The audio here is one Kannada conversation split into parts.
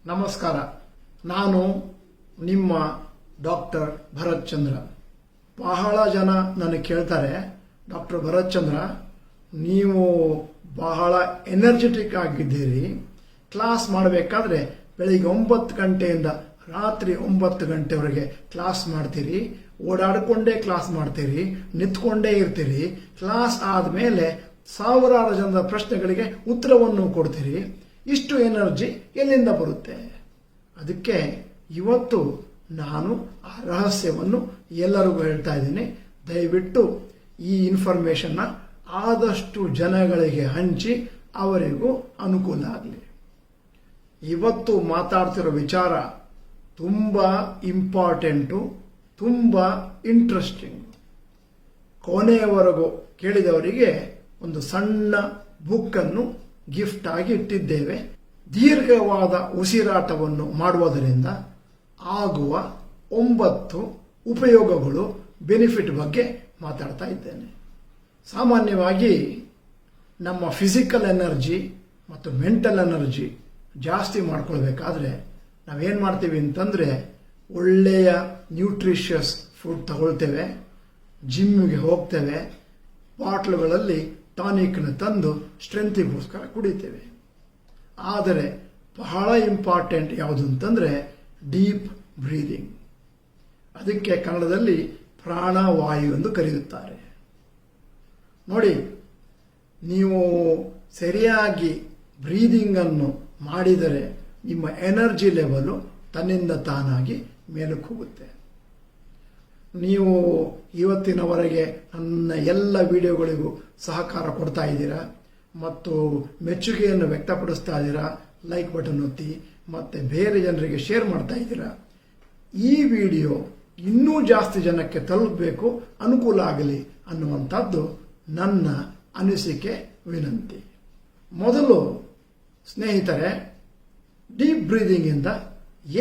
ನಮಸ್ಕಾರ. ನಾನು ನಿಮ್ಮ ಡಾಕ್ಟರ್ ಭರತ್ ಚಂದ್ರ. ಬಹಳ ಜನ ನನಗೆ ಕೇಳ್ತಾರೆ, ಡಾಕ್ಟರ್ ಭರತ್ ಚಂದ್ರ, ನೀವು ಬಹಳ ಎನರ್ಜೆಟಿಕ್ ಆಗಿದ್ದೀರಿ, ಕ್ಲಾಸ್ ಮಾಡಬೇಕಾದ್ರೆ ಬೆಳಿಗ್ಗೆ 9 ಗಂಟೆಯಿಂದ ರಾತ್ರಿ 9 ಗಂಟೆವರೆಗೆ ಕ್ಲಾಸ್ ಮಾಡ್ತೀರಿ, ಓಡಾಡಿಕೊಂಡೇ ಕ್ಲಾಸ್ ಮಾಡ್ತೀರಿ, ನಿಂತ್ಕೊಂಡೇ ಇರ್ತೀರಿ, ಕ್ಲಾಸ್ ಆದಮೇಲೆ ಸಾವಿರಾರು ಜನರ ಪ್ರಶ್ನೆಗಳಿಗೆ ಉತ್ತರವನ್ನು ಕೊಡ್ತೀರಿ, ಇಷ್ಟು ಎನರ್ಜಿ ಎಲ್ಲಿಂದ ಬರುತ್ತೆ? ಅದಕ್ಕೆ ಇವತ್ತು ನಾನು ಆ ರಹಸ್ಯವನ್ನು ಎಲ್ಲರಿಗೂ ಹೇಳ್ತಾ ಇದ್ದೀನಿ. ದಯವಿಟ್ಟು ಈ ಇನ್ಫಾರ್ಮೇಶನ್ನ ಆದಷ್ಟು ಜನಗಳಿಗೆ ಹಂಚಿ ಅವರಿಗೂ ಅನುಕೂಲ ಆಗಲಿ. ಇವತ್ತು ಮಾತಾಡ್ತಿರೋ ವಿಚಾರ ತುಂಬ ಇಂಪಾರ್ಟೆಂಟು, ತುಂಬ ಇಂಟ್ರೆಸ್ಟಿಂಗ್. ಕೊನೆಯವರೆಗೂ ಕೇಳಿದವರಿಗೆ ಒಂದು ಸಣ್ಣ ಬುಕ್ಕನ್ನು ಗಿಫ್ಟ್ ಆಗಿ ಇಟ್ಟಿದ್ದೇವೆ. ದೀರ್ಘವಾದ ಉಸಿರಾಟವನ್ನು ಮಾಡುವುದರಿಂದ ಆಗುವ 9 ಉಪಯೋಗಗಳು, ಬೆನಿಫಿಟ್ ಬಗ್ಗೆ ಮಾತಾಡ್ತಾ ಇದ್ದೇನೆ. ಸಾಮಾನ್ಯವಾಗಿ ನಮ್ಮ ಫಿಸಿಕಲ್ ಎನರ್ಜಿ ಮತ್ತು ಮೆಂಟಲ್ ಎನರ್ಜಿ ಜಾಸ್ತಿ ಮಾಡ್ಕೊಳ್ಬೇಕಾದ್ರೆ ನಾವೇನು ಮಾಡ್ತೀವಿ ಅಂತಂದರೆ, ಒಳ್ಳೆಯ ನ್ಯೂಟ್ರಿಷಿಯಸ್ ಫುಡ್ ತಗೊಳ್ತೇವೆ, ಜಿಮ್ಗೆ ಹೋಗ್ತೇವೆ, ಬಾಟ್ಲುಗಳಲ್ಲಿ ಟಾನಿಕ್ನ ತಂದು ಸ್ಟ್ರೆಂತಿಗೋಸ್ಕರ ಕುಡಿತೇವೆ. ಆದರೆ ಬಹಳ ಇಂಪಾರ್ಟೆಂಟ್ ಯಾವುದು ಅಂತಂದರೆ ಡೀಪ್ ಬ್ರೀದಿಂಗ್. ಅದಕ್ಕೆ ಕನ್ನಡದಲ್ಲಿ ಪ್ರಾಣವಾಯು ಎಂದು ಕರೆಯುತ್ತಾರೆ. ನೋಡಿ, ನೀವು ಸರಿಯಾಗಿ ಬ್ರೀದಿಂಗನ್ನು ಮಾಡಿದರೆ ನಿಮ್ಮ ಎನರ್ಜಿ ಲೆವೆಲು ತನ್ನಿಂದ ತಾನಾಗಿ ಮೇಲಕ್ಕೆ ಹೋಗುತ್ತೆ. ನೀವು ಇವತ್ತಿನವರೆಗೆ ನನ್ನ ಎಲ್ಲ ವಿಡಿಯೋಗಳಿಗೂ ಸಹಕಾರ ಕೊಡ್ತಾ ಇದ್ದೀರಾ ಮತ್ತು ಮೆಚ್ಚುಗೆಯನ್ನು ವ್ಯಕ್ತಪಡಿಸ್ತಾ ಇದ್ದೀರಾ. ಲೈಕ್ ಬಟನ್ ಒತ್ತಿ ಮತ್ತು ಬೇರೆ ಜನರಿಗೆ ಶೇರ್ ಮಾಡ್ತಾ ಇದ್ದೀರಾ. ಈ ವಿಡಿಯೋ ಇನ್ನೂ ಜಾಸ್ತಿ ಜನಕ್ಕೆ ತಲುಪಬೇಕು, ಅನುಕೂಲ ಆಗಲಿ ಅನ್ನುವಂಥದ್ದು ನನ್ನ ಅನಿಸಿಕೆ, ವಿನಂತಿ. ಮೊದಲು ಸ್ನೇಹಿತರೆ, ಡೀಪ್ ಬ್ರೀದಿಂಗಿಂದ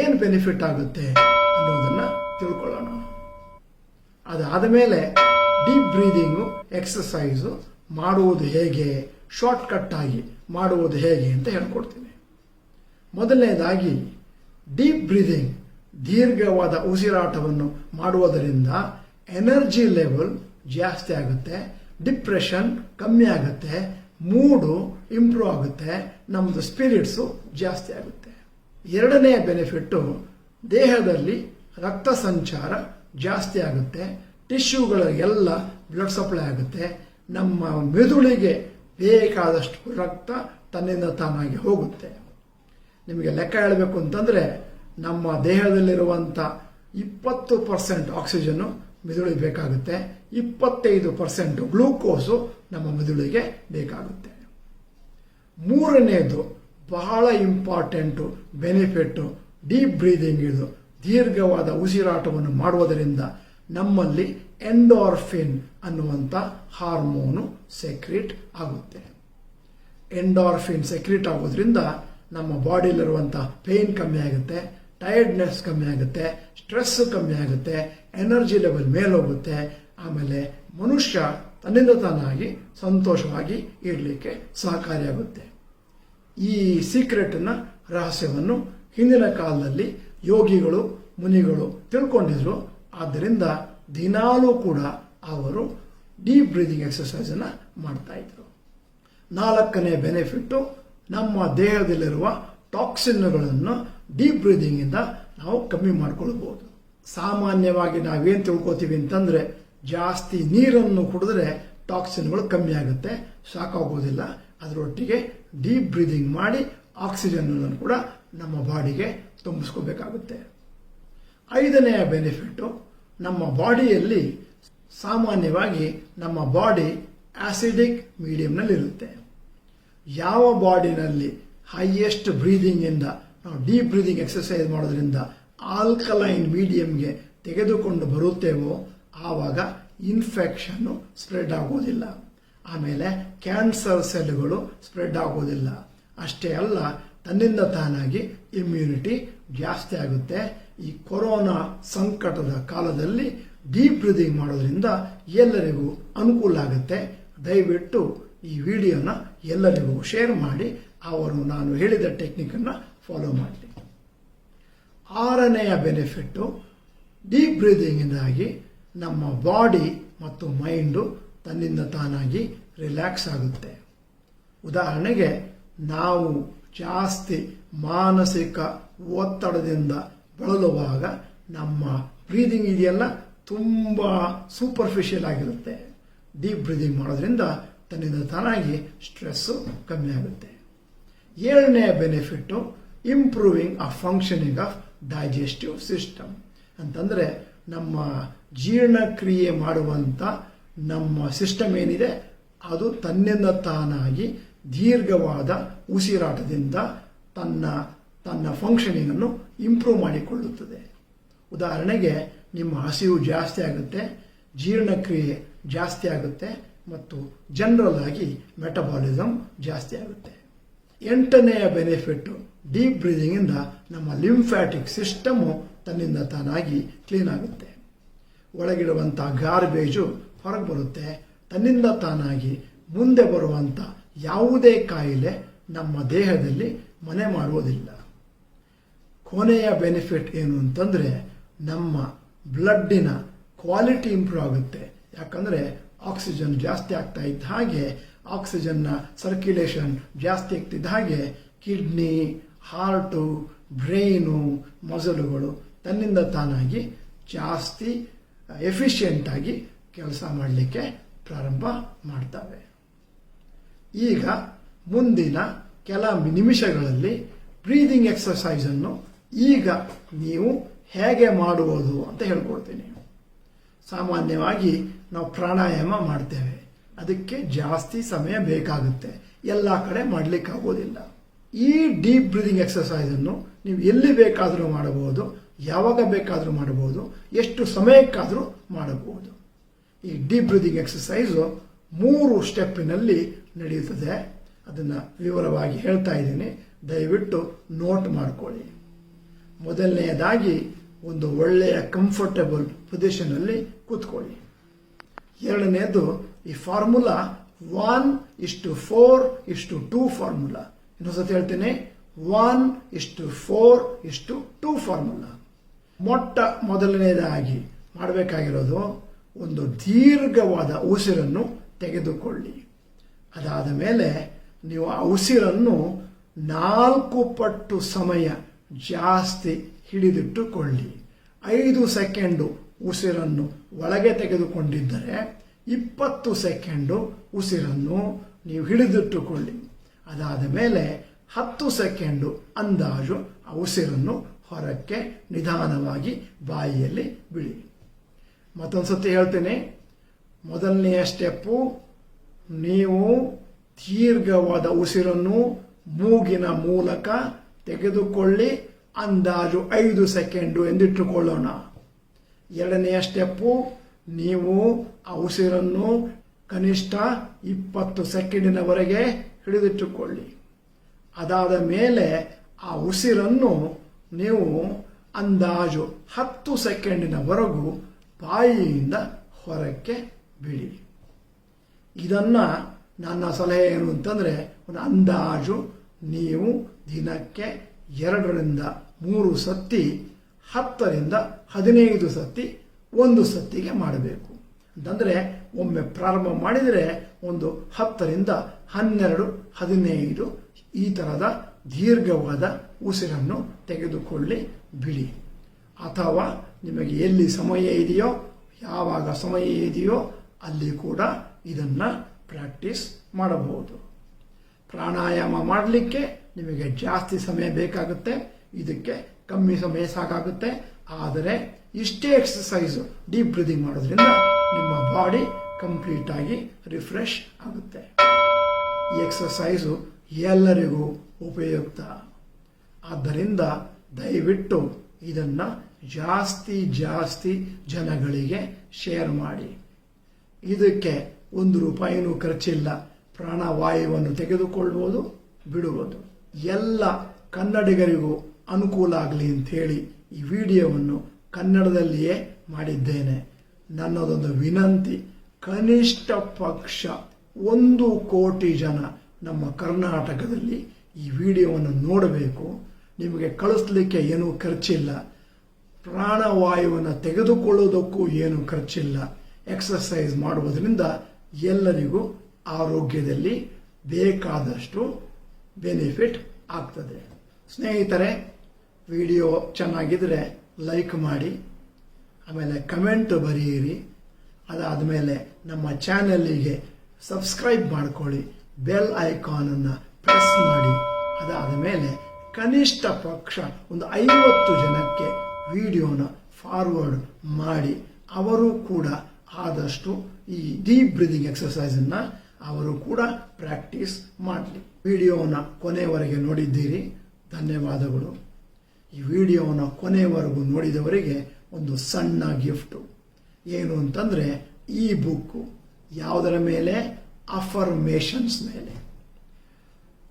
ಏನು ಬೆನಿಫಿಟ್ ಆಗುತ್ತೆ ಅನ್ನೋದನ್ನು ತಿಳ್ಕೊಳ್ಳೋಣ. ಅದಾದ ಮೇಲೆ ಡೀಪ್ ಬ್ರೀದಿಂಗು ಎಕ್ಸಸೈಸು ಮಾಡುವುದು ಹೇಗೆ, ಶಾರ್ಟ್ ಕಟ್ ಆಗಿ ಮಾಡುವುದು ಹೇಗೆ ಅಂತ ಹೇಳ್ಕೊಡ್ತೀನಿ. ಮೊದಲನೇದಾಗಿ, ಡೀಪ್ ಬ್ರೀದಿಂಗ್ ದೀರ್ಘವಾದ ಉಸಿರಾಟವನ್ನು ಮಾಡುವುದರಿಂದ ಎನರ್ಜಿ ಲೆವೆಲ್ ಜಾಸ್ತಿ ಆಗುತ್ತೆ, ಡಿಪ್ರೆಷನ್ ಕಮ್ಮಿ ಆಗುತ್ತೆ, ಮೂಡು ಇಂಪ್ರೂವ್ ಆಗುತ್ತೆ, ನಮ್ಮದು ಸ್ಪಿರಿಟ್ಸು ಜಾಸ್ತಿ ಆಗುತ್ತೆ. ಎರಡನೇ ಬೆನಿಫಿಟ್ಟು, ದೇಹದಲ್ಲಿ ರಕ್ತ ಸಂಚಾರ ಜಾಸ್ತಿ ಆಗುತ್ತೆ, ಟಿಶ್ಯೂಗಳಿಗೆಲ್ಲ ಬ್ಲಡ್ ಸಪ್ಲೈ ಆಗುತ್ತೆ, ನಮ್ಮ ಮೆದುಳಿಗೆ ಬೇಕಾದಷ್ಟು ರಕ್ತ ತನ್ನಿಂದ ತಾನಾಗಿ ಹೋಗುತ್ತೆ. ನಿಮಗೆ ಲೆಕ್ಕ ಹೇಳಬೇಕು ಅಂತಂದರೆ, ನಮ್ಮ ದೇಹದಲ್ಲಿರುವಂಥ 20% ಆಕ್ಸಿಜನ್ನು ಮೆದುಳಿಗೆ ಬೇಕಾಗುತ್ತೆ, 25% ಗ್ಲೂಕೋಸು ನಮ್ಮ ಮೆದುಳಿಗೆ ಬೇಕಾಗುತ್ತೆ. ಮೂರನೇದು ಬಹಳ ಇಂಪಾರ್ಟೆಂಟು ಬೆನಿಫಿಟ್ಟು ಡೀಪ್ ಬ್ರೀದಿಂಗ್. ಇದು ದೀರ್ಘವಾದ ಉಸಿರಾಟವನ್ನು ಮಾಡುವುದರಿಂದ ನಮ್ಮಲ್ಲಿ ಎಂಡೋರ್ಫಿನ್ ಅನ್ನುವಂಥ ಹಾರ್ಮೋನು ಸೆಕ್ರೀಟ್ ಆಗುತ್ತೆ. ಎಂಡೋರ್ಫಿನ್ ಸೆಕ್ರೀಟ್ ಆಗೋದ್ರಿಂದ ನಮ್ಮ ಬಾಡಿಯಲ್ಲಿರುವಂಥ ಪೇನ್ ಕಮ್ಮಿ ಆಗುತ್ತೆ, ಟಯರ್ಡ್ನೆಸ್ ಕಮ್ಮಿ ಆಗುತ್ತೆ, ಸ್ಟ್ರೆಸ್ ಕಮ್ಮಿ ಆಗುತ್ತೆ, ಎನರ್ಜಿ ಲೆವೆಲ್ ಮೇಲೋಗುತ್ತೆ. ಆಮೇಲೆ ಮನುಷ್ಯ ತನ್ನಿಂದ ತಾನಾಗಿ ಸಂತೋಷವಾಗಿ ಇರಲಿಕ್ಕೆ ಸಹಕಾರಿಯಾಗುತ್ತೆ. ಈ ಸೀಕ್ರೆಟ್ನ ರಹಸ್ಯವನ್ನು ಹಿಂದಿನ ಕಾಲದಲ್ಲಿ ಯೋಗಿಗಳು, ಮುನಿಗಳು ತಿಳ್ಕೊಂಡಿದ್ರು. ಆದ್ದರಿಂದ ದಿನಾಲೂ ಕೂಡ ಅವರು ಡೀಪ್ ಬ್ರೀದಿಂಗ್ ಎಕ್ಸಸೈಸನ್ನು ಮಾಡ್ತಾ ಇದ್ರು. ನಾಲ್ಕನೇ ಬೆನಿಫಿಟ್ಟು, ನಮ್ಮ ದೇಹದಲ್ಲಿರುವ ಟಾಕ್ಸಿನ್ಗಳನ್ನು ಡೀಪ್ ಬ್ರೀದಿಂಗಿಂದ ನಾವು ಕಮ್ಮಿ ಮಾಡ್ಕೊಳ್ಬೋದು. ಸಾಮಾನ್ಯವಾಗಿ ನಾವೇನು ತಿಳ್ಕೊತೀವಿ ಅಂತಂದರೆ, ಜಾಸ್ತಿ ನೀರನ್ನು ಕುಡಿದ್ರೆ ಟಾಕ್ಸಿನ್ಗಳು ಕಮ್ಮಿ ಆಗುತ್ತೆ, ಸಾಕಾಗೋದಿಲ್ಲ. ಅದರೊಟ್ಟಿಗೆ ಡೀಪ್ ಬ್ರೀದಿಂಗ್ ಮಾಡಿ ಆಕ್ಸಿಜನ್ ಕೂಡ ನಮ್ಮ ಬಾಡಿಗೆ ತುಂಬಿಸ್ಕೋಬೇಕಾಗುತ್ತೆ. ಐದನೆಯ ಬೆನಿಫಿಟ್ಟು, ನಮ್ಮ ಬಾಡಿಯಲ್ಲಿ ಸಾಮಾನ್ಯವಾಗಿ ನಮ್ಮ ಬಾಡಿ ಆಸಿಡಿಕ್ ಮೀಡಿಯಂನಲ್ಲಿರುತ್ತೆ. ಯಾವ ಬಾಡಿನಲ್ಲಿ ಹೈಯೆಸ್ಟ್ ಬ್ರೀದಿಂಗಿಂದ ನಾವು ಡೀಪ್ ಬ್ರೀದಿಂಗ್ ಎಕ್ಸಸೈಸ್ ಮಾಡೋದ್ರಿಂದ ಆಲ್ಕಲೈನ್ ಮೀಡಿಯಂಗೆ ತೆಗೆದುಕೊಂಡು ಬರುತ್ತೇವೋ ಆವಾಗ ಇನ್ಫೆಕ್ಷನ್ನು ಸ್ಪ್ರೆಡ್ ಆಗೋದಿಲ್ಲ, ಆಮೇಲೆ ಕ್ಯಾನ್ಸರ್ ಸೆಲ್ಗಳು ಸ್ಪ್ರೆಡ್ ಆಗೋದಿಲ್ಲ. ಅಷ್ಟೇ ಅಲ್ಲ, ತನ್ನಿಂದ ತಾನಾಗಿ ಇಮ್ಯುನಿಟಿ ಜಾಸ್ತಿ ಆಗುತ್ತೆ. ಈ ಕೊರೋನಾ ಸಂಕಟದ ಕಾಲದಲ್ಲಿ ಡೀಪ್ ಬ್ರೀದಿಂಗ್ ಮಾಡೋದ್ರಿಂದ ಎಲ್ಲರಿಗೂ ಅನುಕೂಲ ಆಗುತ್ತೆ. ದಯವಿಟ್ಟು ಈ ವಿಡಿಯೋನ ಎಲ್ಲರಿಗೂ ಶೇರ್ ಮಾಡಿ, ಅವರು ನಾನು ಹೇಳಿದ ಟೆಕ್ನಿಕನ್ನು ಫಾಲೋ ಮಾಡಲಿ. 6ನೆಯ ಬೆನಿಫಿಟ್ಟು, ಡೀಪ್ ಬ್ರೀದಿಂಗಿಂದಾಗಿ ನಮ್ಮ ಬಾಡಿ ಮತ್ತು ಮೈಂಡು ತನ್ನಿಂದ ತಾನಾಗಿ ರಿಲ್ಯಾಕ್ಸ್ ಆಗುತ್ತೆ. ಉದಾಹರಣೆಗೆ, ನಾವು ಜಾಸ್ತಿ ಮಾನಸಿಕ ಒತ್ತಡದಿಂದ ಬಳಲುವಾಗ ನಮ್ಮ ಬ್ರೀದಿಂಗ್ ಇದೆಯಲ್ಲ ತುಂಬ ಸೂಪರ್ಫಿಷಿಯಲ್ ಆಗಿರುತ್ತೆ. ಡೀಪ್ ಬ್ರೀದಿಂಗ್ ಮಾಡೋದ್ರಿಂದ ತನ್ನಿಂದ ತಾನಾಗಿ ಸ್ಟ್ರೆಸ್ಸು ಕಮ್ಮಿ ಆಗುತ್ತೆ. 7ನೆಯ benefit, improving a functioning of digestive system. ಅಂತಂದರೆ ನಮ್ಮ ಜೀರ್ಣಕ್ರಿಯೆ ಮಾಡುವಂಥ ನಮ್ಮ ಸಿಸ್ಟಮ್ ಏನಿದೆ ಅದು ತನ್ನಿಂದ ತಾನಾಗಿ ದೀರ್ಘವಾದ ಉಸಿರಾಟದಿಂದ ತನ್ನ ಫಂಕ್ಷನಿಂಗನ್ನು ಇಂಪ್ರೂವ್ ಮಾಡಿಕೊಳ್ಳುತ್ತದೆ. ಉದಾಹರಣೆಗೆ, ನಿಮ್ಮ ಹಸಿವು ಜಾಸ್ತಿ ಆಗುತ್ತೆ, ಜೀರ್ಣಕ್ರಿಯೆ ಜಾಸ್ತಿ ಆಗುತ್ತೆ ಮತ್ತು ಜನರಲ್ ಆಗಿ ಮೆಟಬಾಲಿಸಮ್ ಜಾಸ್ತಿ ಆಗುತ್ತೆ. 8ನೆಯ ಬೆನಿಫಿಟ್ಟು, ಡೀಪ್ ಬ್ರೀದಿಂಗಿಂದ ನಮ್ಮ ಲಿಂಫ್ಯಾಟಿಕ್ ಸಿಸ್ಟಮು ತನ್ನಿಂದ ತಾನಾಗಿ ಕ್ಲೀನ್ ಆಗುತ್ತೆ. ಒಳಗಿಡುವಂಥ ಗಾರ್ಬೇಜು ಹೊರಗೆ ಬರುತ್ತೆ. ತನ್ನಿಂದ ತಾನಾಗಿ ಮುಂದೆ ಬರುವಂಥ ಯಾವುದೇ ಕಾಯಿಲೆ ನಮ್ಮ ದೇಹದಲ್ಲಿ ಮನೆ ಮಾಡುವುದಿಲ್ಲ. ಕೊನೆಯ ಬೆನಿಫಿಟ್ ಏನು ಅಂತಂದರೆ, ನಮ್ಮ ಬ್ಲಡ್ಡಿನ ಕ್ವಾಲಿಟಿ ಇಂಪ್ರೂವ್ ಆಗುತ್ತೆ. ಯಾಕಂದರೆ ಆಕ್ಸಿಜನ್ ಜಾಸ್ತಿ ಆಗ್ತಾ ಇದ್ದ ಹಾಗೆ, ಆಕ್ಸಿಜನ್ನ ಸರ್ಕ್ಯುಲೇಷನ್ ಜಾಸ್ತಿ ಆಗ್ತಿದ್ದ ಹಾಗೆ ಕಿಡ್ನಿ, ಹಾರ್ಟು, ಬ್ರೈನು, ಮಸಲುಗಳು ತನ್ನಿಂದ ತಾನಾಗಿ ಜಾಸ್ತಿ ಎಫಿಷಿಯೆಂಟ್ ಆಗಿ ಕೆಲಸ ಮಾಡಲಿಕ್ಕೆ ಪ್ರಾರಂಭ ಮಾಡ್ತವೆ. ಈಗ ಮುಂದಿನ ಕೆಲ ನಿಮಿಷಗಳಲ್ಲಿ ಬ್ರೀದಿಂಗ್ ಎಕ್ಸರ್ಸೈಸನ್ನು ಈಗ ನೀವು ಹೇಗೆ ಮಾಡುವುದು ಅಂತ ಹೇಳ್ಕೊಡ್ತೀನಿ. ಸಾಮಾನ್ಯವಾಗಿ ನಾವು ಪ್ರಾಣಾಯಾಮ ಮಾಡ್ತೇವೆ, ಅದಕ್ಕೆ ಜಾಸ್ತಿ ಸಮಯ ಬೇಕಾಗುತ್ತೆ, ಎಲ್ಲ ಕಡೆ ಮಾಡಲಿಕ್ಕಾಗೋದಿಲ್ಲ. ಈ ಡೀಪ್ ಬ್ರೀದಿಂಗ್ ಎಕ್ಸರ್ಸೈಸನ್ನು ನೀವು ಎಲ್ಲಿ ಬೇಕಾದರೂ ಮಾಡಬಹುದು, ಯಾವಾಗ ಬೇಕಾದರೂ ಮಾಡಬಹುದು, ಎಷ್ಟು ಸಮಯಕ್ಕಾದರೂ ಮಾಡಬಹುದು. ಈ ಡೀಪ್ ಬ್ರೀದಿಂಗ್ ಎಕ್ಸರ್ಸೈಸು 3 ಸ್ಟೆಪ್ಪಿನಲ್ಲಿ ನಡೆಯುತ್ತದೆ. ಅದನ್ನು ವಿವರವಾಗಿ ಹೇಳ್ತಾ ಇದ್ದೀನಿ, ದಯವಿಟ್ಟು ನೋಟ್ ಮಾಡ್ಕೊಳ್ಳಿ. ಮೊದಲನೆಯದಾಗಿ ಒಂದು ಒಳ್ಳೆಯ ಕಂಫರ್ಟಬಲ್ ಪೊಸಿಷನಲ್ಲಿ ಕೂತ್ಕೊಳ್ಳಿ. ಎರಡನೆಯದು, ಈ ಫಾರ್ಮುಲಾ 1:4:2 ಫಾರ್ಮುಲಾ. ಇನ್ನೊಂದ್ಸತಿ ಹೇಳ್ತೀನಿ, 1:4:2 ಫಾರ್ಮುಲಾ. ಮೊದಲನೇದಾಗಿ ಮಾಡಬೇಕಾಗಿರೋದು, ಒಂದು ದೀರ್ಘವಾದ ಉಸಿರನ್ನು ತೆಗೆದುಕೊಳ್ಳಿ. ಅದಾದ ಮೇಲೆ ನೀವು ಆ ಉಸಿರನ್ನು 4 ಪಟ್ಟು ಸಮಯ ಜಾಸ್ತಿ ಹಿಡಿದಿಟ್ಟುಕೊಳ್ಳಿ. 5 ಸೆಕೆಂಡು ಉಸಿರನ್ನು ಒಳಗೆ ತೆಗೆದುಕೊಂಡಿದ್ದರೆ 20 ಸೆಕೆಂಡು ಉಸಿರನ್ನು ನೀವು ಹಿಡಿದಿಟ್ಟುಕೊಳ್ಳಿ. ಅದಾದ ಮೇಲೆ 10 ಸೆಕೆಂಡು ಅಂದಾಜು ಆ ಉಸಿರನ್ನು ಹೊರಕ್ಕೆ ನಿಧಾನವಾಗಿ ಬಾಯಿಯಲ್ಲಿ ಬಿಡಿ. ಮತ್ತೊಂದು ಸತಿ ಹೇಳ್ತೇನೆ, ಮೊದಲನೆಯ ಸ್ಟೆಪ್ಪು, ನೀವು ದೀರ್ಘವಾದ ಉಸಿರನ್ನು ಮೂಗಿನ ಮೂಲಕ ತೆಗೆದುಕೊಳ್ಳಿ, ಅಂದಾಜು 5 ಸೆಕೆಂಡು ಎಂದಿಟ್ಟುಕೊಳ್ಳೋಣ. ಎರಡನೆಯ ಸ್ಟೆಪ್ಪು, ನೀವು ಆ ಉಸಿರನ್ನು ಕನಿಷ್ಠ 20 ಸೆಕೆಂಡಿನವರೆಗೆ ಹಿಡಿದಿಟ್ಟುಕೊಳ್ಳಿ. ಅದಾದ ಮೇಲೆ ಆ ಉಸಿರನ್ನು ನೀವು ಅಂದಾಜು 10 ಸೆಕೆಂಡಿನವರೆಗೂ ಬಾಯಿಯಿಂದ ಹೊರಕ್ಕೆ ಬಿಡಿ. ಇದನ್ನು ನನ್ನ ಸಲಹೆ ಏನು ಅಂತಂದರೆ, ಒಂದು ಅಂದಾಜು ನೀವು ದಿನಕ್ಕೆ 2-3 ಸತಿ, 10-15 ಸತಿ ಒಂದು ಸತಿಗೆ ಮಾಡಬೇಕು. ಅಂತಂದರೆ ಒಮ್ಮೆ ಪ್ರಾರಂಭ ಮಾಡಿದರೆ ಒಂದು 10-12-15 ಈ ಥರದ ದೀರ್ಘವಾದ ಉಸಿರನ್ನು ತೆಗೆದುಕೊಳ್ಳಿ, ಬಿಡಿ. ಅಥವಾ ನಿಮಗೆ ಎಲ್ಲಿ ಸಮಯ ಇದೆಯೋ, ಯಾವಾಗ ಸಮಯ ಇದೆಯೋ ಅಲ್ಲಿ ಕೂಡ ಇದನ್ನು ಪ್ರಾಕ್ಟೀಸ್ ಮಾಡಬಹುದು. ಪ್ರಾಣಾಯಾಮ ಮಾಡಲಿಕ್ಕೆ ನಿಮಗೆ ಜಾಸ್ತಿ ಸಮಯ ಬೇಕಾಗುತ್ತೆ, ಇದಕ್ಕೆ ಕಮ್ಮಿ ಸಮಯ ಸಾಕಾಗುತ್ತೆ. ಆದರೆ ಇಷ್ಟೇ ಎಕ್ಸರ್ಸೈಸು ಡೀಪ್ ಬ್ರೀದಿಂಗ್ ಮಾಡೋದ್ರಿಂದ ನಿಮ್ಮ ಬಾಡಿ ಕಂಪ್ಲೀಟ್ ಆಗಿ ರಿಫ್ರೆಶ್ ಆಗುತ್ತೆ. ಈ ಎಕ್ಸರ್ಸೈಸು ಎಲ್ಲರಿಗೂ ಉಪಯುಕ್ತ. ಆದ್ದರಿಂದ ದಯವಿಟ್ಟು ಇದನ್ನು ಜಾಸ್ತಿ ಜನಗಳಿಗೆ ಶೇರ್ ಮಾಡಿ. ಇದಕ್ಕೆ ₹1 ಖರ್ಚಿಲ್ಲ. ಪ್ರಾಣವಾಯುವನ್ನು ತೆಗೆದುಕೊಳ್ಳುವುದು, ಬಿಡುವುದು. ಎಲ್ಲ ಕನ್ನಡಿಗರಿಗೂ ಅನುಕೂಲ ಆಗಲಿ ಅಂಥೇಳಿ ಈ ವಿಡಿಯೋವನ್ನು ಕನ್ನಡದಲ್ಲಿಯೇ ಮಾಡಿದ್ದೇನೆ. ನನ್ನದೊಂದು ವಿನಂತಿ, ಕನಿಷ್ಠ ಪಕ್ಷ 1 ಕೋಟಿ ಜನ ನಮ್ಮ ಕರ್ನಾಟಕದಲ್ಲಿ ಈ ವಿಡಿಯೋವನ್ನು ನೋಡಬೇಕು. ನಿಮಗೆ ಕಳಿಸ್ಲಿಕ್ಕೆ ಏನೂ ಖರ್ಚಿಲ್ಲ. ಪ್ರಾಣವಾಯುವನ್ನು ತೆಗೆದುಕೊಳ್ಳುವುದಕ್ಕೂ ಏನು ಖರ್ಚಿಲ್ಲ. ಎಕ್ಸರ್ಸೈಸ್ ಮಾಡುವುದರಿಂದ ಎಲ್ಲರಿಗೂ ಆರೋಗ್ಯದಲ್ಲಿ ಬೇಕಾದಷ್ಟು ಬೆನಿಫಿಟ್ ಆಗ್ತದೆ. ಸ್ನೇಹಿತರೆ, ವಿಡಿಯೋ ಚೆನ್ನಾಗಿದ್ರೆ ಲೈಕ್ ಮಾಡಿ, ಆಮೇಲೆ ಕಮೆಂಟ್ ಬರೆಯಿರಿ. ಅದಾದ ಮೇಲೆ ನಮ್ಮ ಚಾನಲ್ಲಿಗೆ ಸಬ್ಸ್ಕ್ರೈಬ್ ಮಾಡ್ಕೊಳ್ಳಿ, ಬೆಲ್ ಐಕಾನನ್ನು ಪ್ರೆಸ್ ಮಾಡಿ. ಅದಾದ ಮೇಲೆ ಕನಿಷ್ಠ ಪಕ್ಷ ಒಂದು 50 ಜನಕ್ಕೆ ವಿಡಿಯೋನ ಫಾರ್ವರ್ಡ್ ಮಾಡಿ. ಅವರು ಕೂಡ ಆದಷ್ಟು ಈ ಡೀಪ್ ಬ್ರೀದಿಂಗ್ ಎಕ್ಸರ್ಸೈಸನ್ನು ಅವರು ಕೂಡ ಪ್ರಾಕ್ಟೀಸ್ ಮಾಡಲಿ. ವಿಡಿಯೋನ ಕೊನೆಯವರೆಗೆ ನೋಡಿದ್ದೀರಿ, ಧನ್ಯವಾದಗಳು. ಈ ವಿಡಿಯೋನ ಕೊನೆಯವರೆಗೂ ನೋಡಿದವರಿಗೆ ಒಂದು ಸಣ್ಣ ಗಿಫ್ಟು. ಏನು ಅಂತಂದರೆ ಈ ಬುಕ್ಕು. ಯಾವುದರ ಮೇಲೆ? ಅಫರ್ಮೇಷನ್ಸ್ ಮೇಲೆ.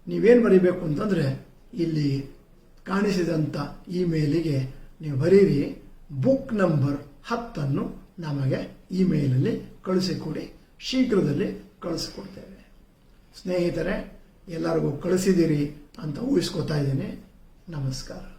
ನೀವೇನು ಬರೀಬೇಕು ಅಂತಂದರೆ ಇಲ್ಲಿ ಕಾಣಿಸಿದಂಥ ಇಮೇಲಿಗೆ ನೀವು ಬರೀರಿ, ಬುಕ್ ನಂಬರ್ 10 ನಮಗೆ ಇಮೇಲಲ್ಲಿ ಕಳಿಸಿಕೊಡಿ. ಶೀಘ್ರದಲ್ಲಿ ಕಳಿಸ್ಕೊಡ್ತೇವೆ. ಸ್ನೇಹಿತರೆ, ಎಲ್ಲರಿಗೂ ಕಳಿಸಿದ್ದೀರಿ ಅಂತ ಊಹಿಸ್ಕೊತಾ ಇದ್ದೀನಿ. ನಮಸ್ಕಾರ.